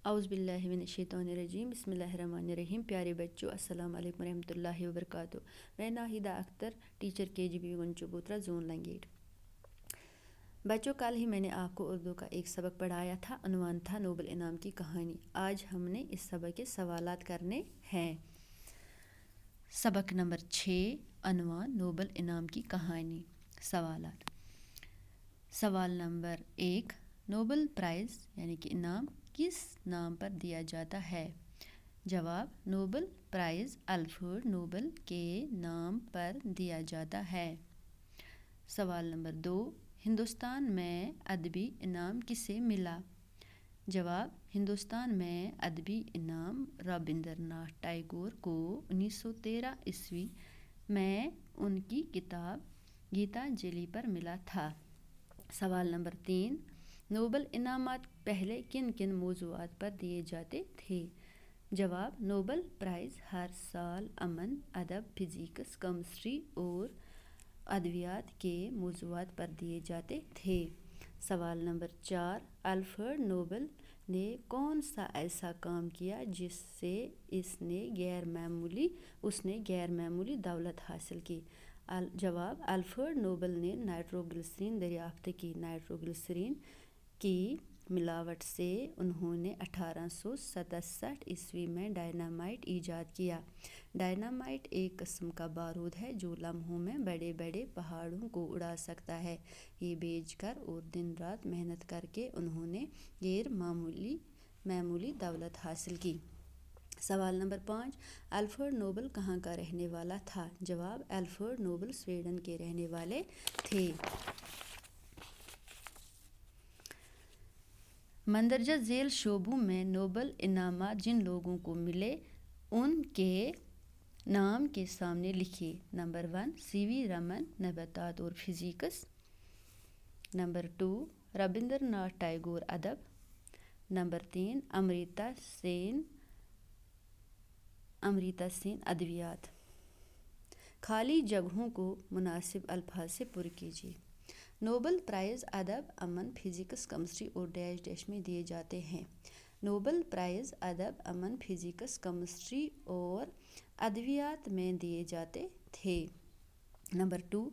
اعوذ باللہ من الشیطان الرجیم بسم اللہ الرحمن الرحیم. پیارے بچوں السلام علیکم ورحمۃ اللہ وبرکاتہ. میں ناہیدہ اختر ٹیچر KGB گنچبوترا زون لنگیٹ. بچوں کل ہی میں نے آپ کو اردو کا ایک سبق پڑھایا تھا. عنوان تھا نوبل انعام کی کہانی. آج ہم نے اس سبق کے سوالات کرنے ہیں. سبق نمبر 6 عنوان نوبل انعام کی کہانی. سوالات. سوال نمبر 1 نوبل پرائز یعنی کہ انعام کس نام پر دیا جاتا ہے؟ جواب نوبل پرائز الفریڈ نوبل کے نام پر دیا جاتا ہے. سوال نمبر 2 ہندوستان میں ادبی انعام کسے ملا؟ جواب ہندوستان میں ادبی انعام رابندر ناتھ ٹیگور کو 1913 عیسوی میں ان کی کتاب گیتا جلی پر ملا تھا. سوال نمبر 3 نوبل انعامات پہلے کن کن موضوعات پر دیے جاتے تھے؟ جواب نوبل پرائز ہر سال امن، ادب، فزکس، کیمسٹری اور ادویات کے موضوعات پر دیے جاتے تھے. سوال نمبر 4 الفریڈ نوبل نے کون سا ایسا کام کیا جس سے اس نے غیر معمولی دولت حاصل کی؟ جواب الفریڈ نوبل نے نائٹروگلسرین دریافت کی. نائٹروگلسرین کی ملاوٹ سے انہوں نے 1867 عیسوی میں ڈائنامائٹ ایجاد کیا. ڈائنامائٹ ایک قسم کا بارود ہے جو لمحوں میں بڑے بڑے پہاڑوں کو اڑا سکتا ہے. یہ بیچ کر اور دن رات محنت کر کے انہوں نے غیر معمولی دولت حاصل کی. سوال نمبر 5 الفریڈ نوبل کہاں کا رہنے والا تھا؟ جواب الفریڈ نوبل سویڈن کے رہنے والے تھے. مندرجہ ذیل شعبوں میں نوبل انعامات جن لوگوں کو ملے ان کے نام کے سامنے لکھیے. نمبر 1 CV رمن نباتات اور فزکس. نمبر 2 رابندر ناتھ ٹیگور ادب. نمبر 3 امریتا سین ادویات. خالی جگہوں کو مناسب الفاظ سے پر کیجیے. نوبل پرائز ادب، امن، فزکس، کیمسٹری اور ڈیش ڈیش میں دیے جاتے ہیں. نوبل پرائز ادب، امن، فزکس، کیمسٹری اور ادویات میں دیے جاتے تھے. نمبر 2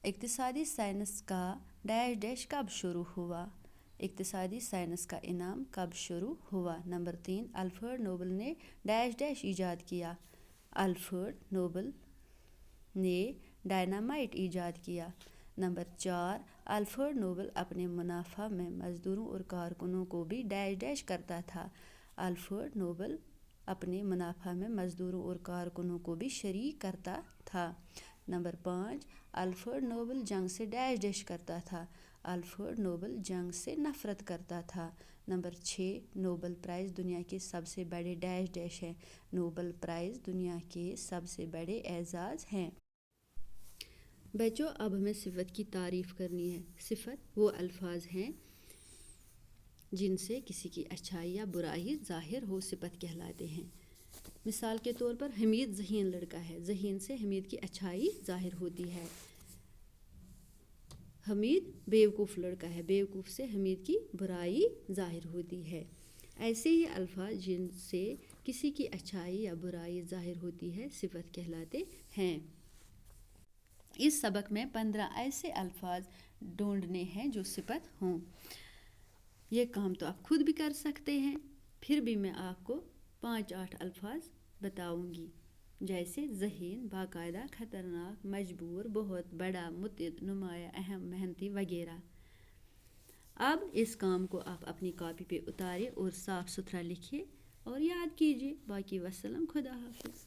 اقتصادی سائنس کا ڈیش ڈیش کب شروع ہوا؟ اقتصادی سائنس کا انعام کب شروع ہوا؟ نمبر 3 الفریڈ نوبل نے ڈیش ڈیش ایجاد کیا. الفریڈ نوبل نے ڈائنامائٹ ایجاد کیا. نمبر 4 الفریڈ نوبل اپنے منافع میں مزدوروں اور کارکنوں کو بھی ڈیش ڈیش کرتا تھا. الفریڈ نوبل اپنے منافع میں مزدوروں اور کارکنوں کو بھی شریک کرتا تھا. نمبر 5 الفریڈ نوبل جنگ سے ڈیش ڈیش کرتا تھا. الفریڈ نوبل جنگ سے نفرت کرتا تھا. نمبر 6 نوبل پرائز دنیا کے سب سے بڑے ڈیش ڈیش ہیں. نوبل پرائز دنیا کے سب سے بڑے اعزاز ہیں. بچوں اب ہمیں صفت کی تعریف کرنی ہے. صفت وہ الفاظ ہیں جن سے کسی کی اچھائی یا برائی ظاہر ہو صفت کہلاتے ہیں. مثال کے طور پر حمید ذہین لڑکا ہے. ذہین سے حمید کی اچھائی ظاہر ہوتی ہے. حمید بیوقوف لڑکا ہے. بیوقوف سے حمید کی برائی ظاہر ہوتی ہے. ایسے ہی الفاظ جن سے کسی کی اچھائی یا برائی ظاہر ہوتی ہے صفت کہلاتے ہیں. اس سبق میں 15 ایسے الفاظ ڈھونڈنے ہیں جو صفت ہوں. یہ کام تو آپ خود بھی کر سکتے ہیں. پھر بھی میں آپ کو 5-8 الفاظ بتاؤں گی جیسے ذہین، باقاعدہ، خطرناک، مجبور، بہت، بڑا، متعدد، نمایاں، اہم، محنتی وغیرہ. اب اس کام کو آپ اپنی کاپی پہ اتاریں اور صاف ستھرا لکھیے اور یاد کیجیے. باقی وسلام، خدا حافظ.